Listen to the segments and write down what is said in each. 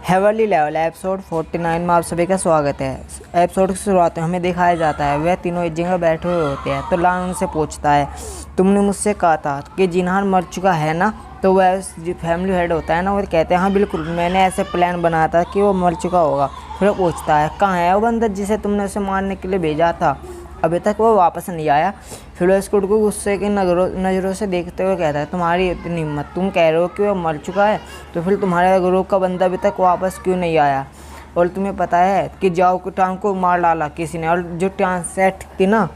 हेवरली level episode 49 में आप सभी का स्वागत है। एपिसोड की शुरुआत में हमें दिखाया जाता है वह तीनों एक जगह बैठे हुए होते हैं। तो लान उनसे पूछता है, तुमने मुझसे कहा था कि जिन्हान मर चुका है ना। तो वह फैमिली हेड होता है ना, वो कहते हैं हाँ बिल्कुल, मैंने ऐसे प्लान बनाया था कि वो मर चुका होगा। फिर वो पूछता है, कहाँ है वो बंदर जिसे तुमने उसे मारने के लिए भेजा था? अभी तक वो वापस नहीं आया। फिर वो स्कूट को गुस्से की नज़रों से देखते हुए कहता है, तुम्हारी इतनी हिम्मत, तुम कह रहे हो कि वो मर चुका है, तो फिर तुम्हारे ग्रुप का बंदा अभी तक वापस क्यों नहीं आया? और तुम्हें पता है कि जाओ को टांग को मार डाला किसी ने, और जो टांग सेट थी ना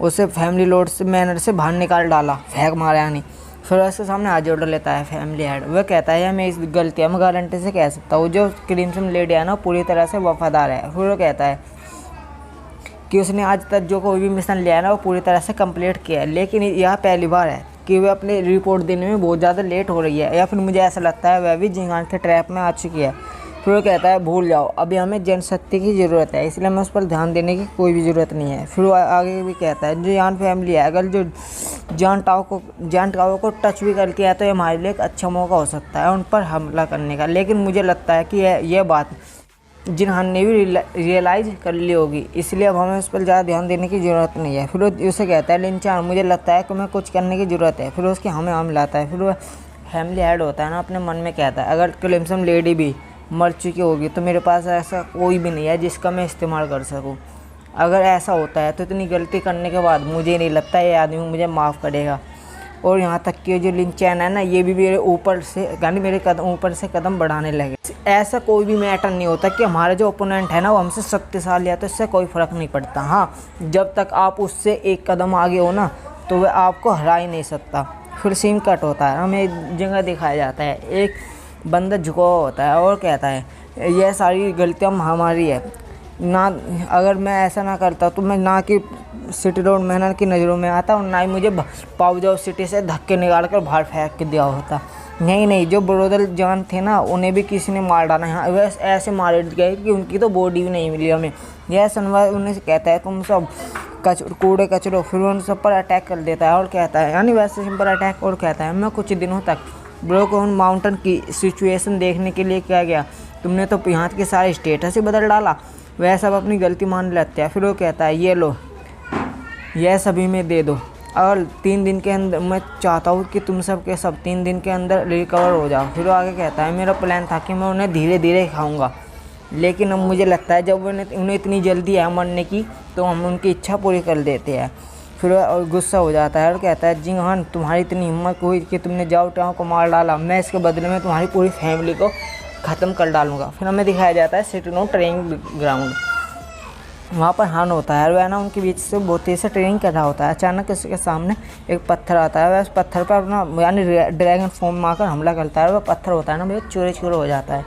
उसे फैमिली लॉर्ड से मैनर से बाहर निकाल डाला, फेंक मारा नहीं। फिर उसके सामने हाथ जोड़ लेता है फैमिली हेड। वह कहता है मैं इस गलतियाँ मैं गारंटी से कह सकता हूँ, जो क्रिम्सन लेडी है ना पूरी तरह से वफादार है। फिर वो कहता है कि उसने आज तक जो कोई भी मिशन लिया है ना वो पूरी तरह से कंप्लीट किया है, लेकिन यह पहली बार है कि वह अपनी रिपोर्ट देने में बहुत ज़्यादा लेट हो रही है, या फिर मुझे ऐसा लगता है वह भी जिंगान के ट्रैप में आ चुकी है। फिर वो कहता है भूल जाओ, अभी हमें जनशक्ति की ज़रूरत है, इसलिए हमें उस पर ध्यान देने की कोई भी ज़रूरत नहीं है। फिर वो आगे भी कहता है जो यान फैमिली है, अगर जो जान टाओ को टच भी करके आया तो ये हमारे लिए एक अच्छा मौका हो सकता है उन पर हमला करने का। लेकिन मुझे लगता है कि यह बात जिन्हान ने भी रियलाइज़ कर ली होगी, इसलिए अब हमें उस पर ज़्यादा ध्यान देने की ज़रूरत नहीं है। फिर वो उसे कहता है लिंचान, मुझे लगता है कि हमें कुछ करने की ज़रूरत है। फिर उसके हमें हम लाता है। फिर वह फैमिली हेड होता है ना, अपने मन में कहता है अगर क्लिम्सन लेडी भी मर चुकी होगी तो मेरे पास ऐसा कोई भी नहीं है जिसका मैं इस्तेमाल कर सकूँ। अगर ऐसा होता है तो इतनी गलती करने के बाद मुझे नहीं लगता ये आदमी मुझे माफ़ करेगा। और यहाँ तक कि जो लिंचैन है ना, ये भी मेरे ऊपर से यानी मेरे ऊपर से कदम बढ़ाने लगे। ऐसा कोई भी मैटर नहीं होता कि हमारा जो ओपोनेंट है ना वो हमसे शक्तिशाली है, तो इससे कोई फ़र्क नहीं पड़ता। हाँ, जब तक आप उससे एक कदम आगे हो ना तो वह आपको हरा ही नहीं सकता। फिर सीन कट होता है, हमें एक जगह दिखाया जाता है, एक बंदा झुका हुआ होता है और कहता है यह सारी गलतियाँ हमारी है ना, अगर मैं ऐसा ना करता तो मैं ना कि सिटी रोड मैनर की नज़रों में आता और ना ही मुझे पाउजाओ सिटी से धक्के निकाल कर बाहर फेंक के दिया होता। नहीं, जो ब्रोदर जान थे ना उन्हें भी किसी ने मार डाला। यहाँ वह ऐसे मारे गए कि उनकी तो बॉडी भी नहीं मिली हमें। यह सनवा उन्हें कहता है तुम सब कूड़े कचरो। फिर उन सब पर अटैक कर देता है और कहता है यानी वैसे सिंपल अटैक, और कहता है मैं कुछ दिनों तक ब्रोकन माउंटेन की सिचुएशन देखने के लिए क्या गया, तुमने तो यहाँ के सारे स्टेटस ही बदल डाला। वह सब अपनी गलती मान लेते हैं। फिर वो कहता है ये लो, यह सभी में दे दो, और 3 दिन के अंदर मैं चाहता हूँ कि तुम सब के सब 3 दिन के अंदर रिकवर हो जाओ। फिर वो आगे कहता है मेरा प्लान था कि मैं उन्हें धीरे धीरे खाऊंगा, लेकिन अब मुझे लगता है जब उन्हें इतनी जल्दी है मरने की तो हम उनकी इच्छा पूरी कर देते हैं। फिर वो गुस्सा हो जाता है और कहता है जी हाँ, तुम्हारी इतनी हिम्मत हुई कि तुमने जाओ टाओ को मार डाला, मैं इसके बदले में तुम्हारी पूरी फैमिली को ख़त्म कर डालूंगा। फिर हमें दिखाया जाता है सिटी ट्रेनिंग ग्राउंड। वहाँ पर हान होता है और वह ना उनके बीच से बहुत तेज़ से ट्रेनिंग कर रहा होता है। अचानक उसके सामने एक पत्थर आता है, वह उस पत्थर पर अपना यानी ड्रैगन फॉर्म में आकर हमला करता है। वह पत्थर होता है ना बहुत चूरे हो जाता है।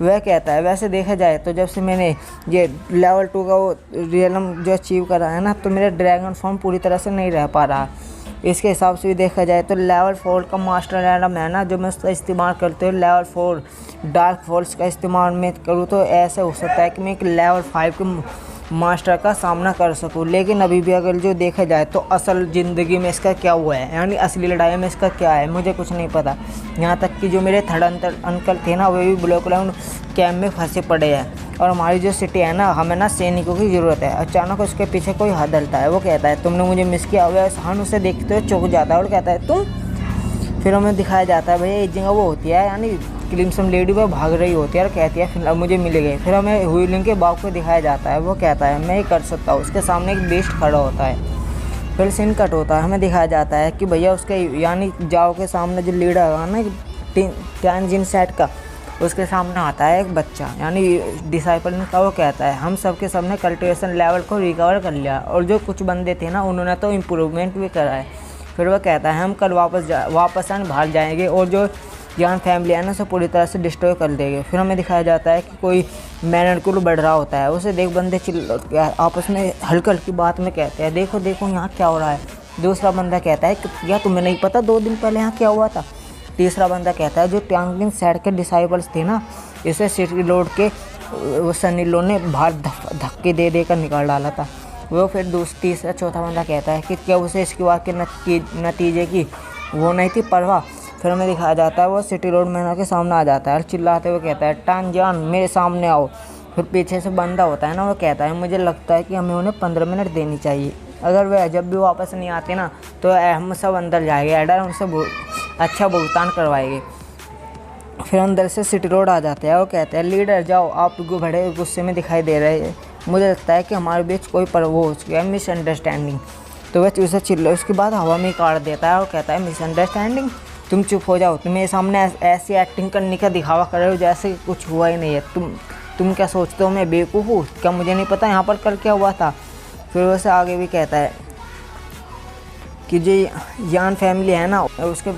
वह कहता है वैसे देखा जाए तो जब से मैंने ये लेवल 2 का वो रियलम जो अचीव करा है ना, तो मेरा ड्रैगन फॉर्म पूरी तरह से नहीं रह पा रहा। इसके हिसाब से भी देखा जाए तो लेवल 4 का मास्टर रैंडम है ना, जो मैं उसका इस्तेमाल करते हुए लेवल 4 डार्क फोर्स का इस्तेमाल में करूँ तो ऐसा हो सकता है कि मैं एक लेवल 5 के मास्टर का सामना कर सकूं। लेकिन अभी भी अगर जो देखा जाए तो असल ज़िंदगी में इसका क्या हुआ है, यानी असली लड़ाई में इसका क्या है, मुझे कुछ नहीं पता। यहाँ तक कि जो मेरे थर्ड अंकल थे ना वे भी ब्लैक लाउन कैम्प में फंसे पड़े हैं, और हमारी जो सिटी है ना हमें ना सैनिकों की ज़रूरत है। अचानक उसके पीछे कोई हाथ डलता है। वो कहता है तुमने मुझे मिस किया। वह हम उसे देखते हुए चौंक जाता है और कहता है तुम। फिर हमें दिखाया जाता है भैया एक जगह वो होती है यानी क्लिम्सन लेडी वह भाग रही होती है और कहती है फिर अब मुझे मिल गई। फिर हमें हुईलिंग के बाप को दिखाया जाता है। वो कहता है मैं ये कर सकता हूँ। उसके सामने एक बेस्ट खड़ा होता है। फिर सीन कट होता है, हमें दिखाया जाता है कि भैया उसके यानी जाओ के सामने जो लीडर है ना टांजिन सेट का, उसके सामने आता है एक बच्चा यानी डिसाइपल का। वो कहता है हम सब के सबने कल्टिवेशन लेवल को रिकवर कर लिया, और जो कुछ बंदे थे ना उन्होंने तो इम्प्रूवमेंट भी करा है। फिर वह कहता है हम कल वापस आने बाहर जाएंगे और जो जान फैमिली है ना उसे पूरी तरह से डिस्ट्रॉय कर देंगे। फिर हमें दिखाया जाता है कि कोई मैनर को बढ़ रहा होता है, उसे देख बंदे आपस में हल्की हल्की बात में कहते हैं देखो यहाँ क्या हो रहा है। दूसरा बंदा कहता है क्या तुम्हें नहीं पता 2 दिन पहले यहाँ क्या हुआ था। तीसरा बंदा कहता है जो ट्यांगलिन सेट के डिसाइबल्स थे ना, इसे सिटी रोड के सनी लो ने बाहर धक्के दे देकर निकाल डाला था। वो फिर तीसरा चौथा बंदा कहता है कि क्या उसे इसके बाद के नतीजे की वो नहीं थी परवाह। फिर हमें दिखाया जाता है वो सिटी रोड मैनर के सामने आ जाता है और चिल्लाते हुए कहता है टांजान मेरे सामने आओ। फिर पीछे से बंदा होता है ना, वो कहता है मुझे लगता है कि हमें उन्हें 15 मिनट देनी चाहिए, अगर वह जब भी वापस नहीं आते ना तो हम सब अंदर जाएंगे, एडर उनसे अच्छा भुगतान करवाएंगे। फिर अंदर से सिटी रोड आ जाते हैं, वो कहते हैं लीडर जाओ, आप बड़े गुस्से में दिखाई दे रहे हैं, मुझे लगता है कि हमारे बीच कोई वो हो गया मिसअंडरस्टैंडिंग। तो वह उसे चिल्ला उसके बाद हवा में काट देता है और कहता है मिसअंडरस्टैंडिंग, तुम चुप हो जाओ, तुम मेरे सामने ऐसी एक्टिंग करने का दिखावा कर रहे हो जैसे कुछ हुआ ही नहीं है। तुम क्या सोचते हो मैं बेवकूफ़ हूँ क्या, मुझे नहीं पता यहाँ पर कल क्या हुआ था। फिर वैसे आगे भी कहता है कि जो यान फैमिली है ना, उसके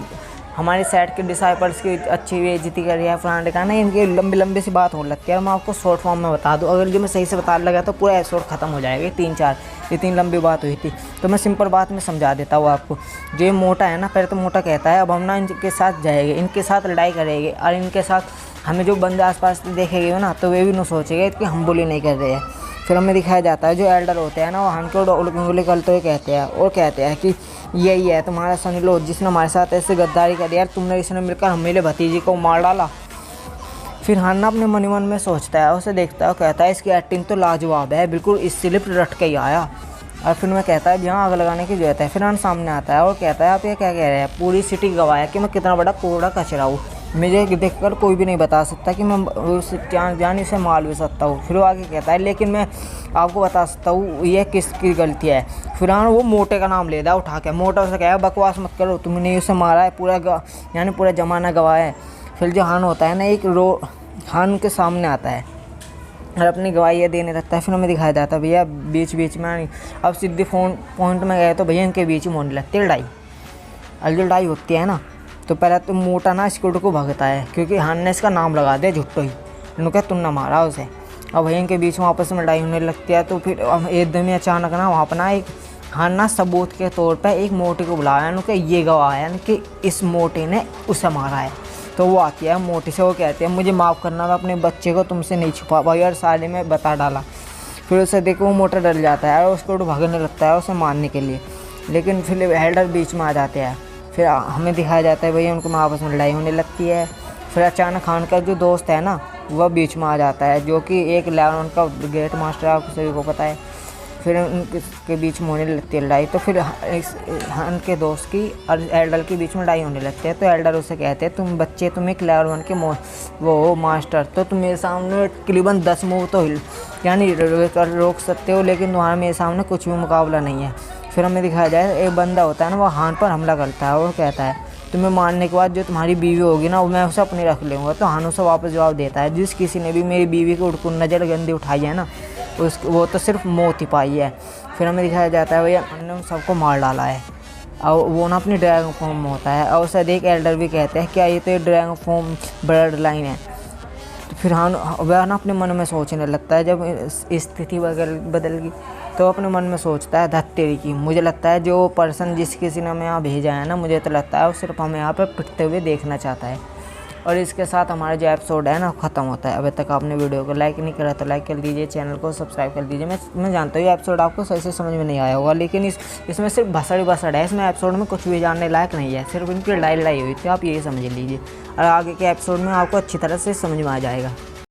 हमारे साइड के डिसाइपल्स की अच्छी बेइज्जती कर रही है फलाने का ना, इनकी लंबी लंबी सी बात होने लगती है। और मैं आपको शॉर्ट फॉर्म में बता दूं, अगर जो मैं सही से बता लगा तो पूरा एपिसोड ख़त्म हो जाएगा। 3-4 इतनी लंबी बात हुई थी, तो मैं सिंपल बात में समझा देता हूँ आपको। जो ये मोटा है ना, पहले तो मोटा कहता है अब हम ना इनके साथ जाएंगे, इनके साथ लड़ाई करेंगे और इनके साथ हमें जो बंदे आसपास देखेंगे ना तो वे भी न सोचेंगे कि हम बुली नहीं कर रहे हैं। फिर हमें दिखाया जाता है जो एल्डर होते हैं ना, वो हान को उंगली करते हुए कहते हैं और कहते हैं कि यही है तुम्हारा सनी लो जिसने हमारे साथ ऐसे गद्दारी कर यार, तुमने इसने मिलकर हम मेरे भतीजे को मार डाला। फिर हान्ना अपने मन ही मन में सोचता है, उसे देखता है, कहता है इसकी एक्टिंग तो लाजवाब है, बिल्कुल इस स्लिप रट के ही आया। और फिर मैं कहता है यहाँ आग लगाने की जरूरत है। फिर हान सामने आता है और कहता है आप ये क्या कह रहे हैं, पूरी सिटी गवाह कि मैं कितना बड़ा कूड़ा कचरा हूँ, मुझे देखकर कोई भी नहीं बता सकता कि मैं उस जानी से मार भी सकता हूँ। फिर वो आगे कहता है लेकिन मैं आपको बता सकता हूँ ये किसकी गलती है। फिर वो मोटे का नाम लेता है उठा के, मोटा उसे कहा बकवास मत करो, तुमने उसे मारा है, यानी पूरा ज़माना गवाह है। फिर जो हान होता है ना, एक हान के सामने आता है और अपनी गवाही देने लगता है। फिर हमें दिखाया जाता है भैया बीच बीच में अब सीधी पॉइंट में गए तो भैया इनके बीच में होने लगती है लड़ाई। और जो लड़ाई होती है ना तो पहले तो मोटा ना स्कूटर को भगता है क्योंकि हान ने इसका नाम लगा दिया झुट्टो ही, उन्होंने कहा तुम ना मारा उसे। अब भैया इनके बीच में आपस में लड़ाई होने लगती है। तो फिर एकदम ही अचानक ना वहाँ पर ना एक हान ना सबूत के तौर पर एक मोटे को बुलाया, उन्होंने ये गवाह है कि इस मोटे ने उसे मारा है। तो वो आती है मोटी से, वो कहती है मुझे माफ़ करना, मैं अपने बच्चे को तुमसे नहीं छुपा पाई और सारे में बता डाला। फिर उसे देखो वो मोटा डर जाता है और उसको भागने लगता है उसे मारने के लिए, लेकिन फिर हेल्डर बीच में आ जाते हैं। फिर हमें दिखाया जाता है भैया उनको आपस में लड़ाई होने लगती है। फिर अचानक खान का जो दोस्त है ना वह बीच में आ जाता है, जो कि एक लेवन का गेट मास्टर है, आपको सभी को पता है। फिर उनके बीच में होने लगती है लड़ाई। तो फिर हान के दोस्त की और एल्डर के बीच में लड़ाई होने लगती है। तो एल्डर उसे कहते हैं तुम बच्चे, तुम एक लेवल 1 के वो मास्टर, तो तुम मेरे सामने तकरीबन 10 मूव तो यानी रोक सकते हो, लेकिन तुम्हारा मेरे सामने कुछ भी मुकाबला नहीं है। फिर हमें दिखाया जाए एक बंदा होता है ना, वो हान पर हमला करता है और कहता है तुम्हें मारने के बाद जो तुम्हारी बीवी होगी ना मैं उसे अपनी रख लूँगा। तो हान उसे वापस जवाब देता है जिस किसी ने भी मेरी बीवी को उड़कुन नज़र गंदी उठाई है ना वो तो सिर्फ मौत ही पाई है। फिर हमें दिखाया जाता है भैया हमने उन सबको मार डाला है और वो ना अपनी ड्रैगन फॉर्म में होता है। और उसे देख एल्डर भी कहते हैं क्या ये तो ड्रैगन फॉर्म ब्लड लाइन है। तो फिर हान वह ना अपने मन में सोचने लगता है, जब स्थिति बदल गई तो अपने मन में सोचता है धत तेरी की, मुझे लगता है जो पर्सन जिस किसी ने हमें यहाँ भेजा है ना, मुझे तो लगता है वो सिर्फ हमें यहाँ पर पिटते हुए देखना चाहता है। और इसके साथ हमारा जो एपिसोड है ना ख़त्म होता है। अभी तक आपने वीडियो को लाइक नहीं करा तो लाइक कर दीजिए, चैनल को सब्सक्राइब कर दीजिए। मैं जानता हूँ ये एपिसोड आपको सही से समझ में नहीं आया होगा, लेकिन इसमें सिर्फ भसड़ है, इसमें एपिसोड में कुछ भी जानने लायक नहीं है, सिर्फ इनकी लड़ाई हुई थी, आप यही समझ लीजिए। और आगे के एपिसोड में आपको अच्छी तरह से समझ में आ जाएगा।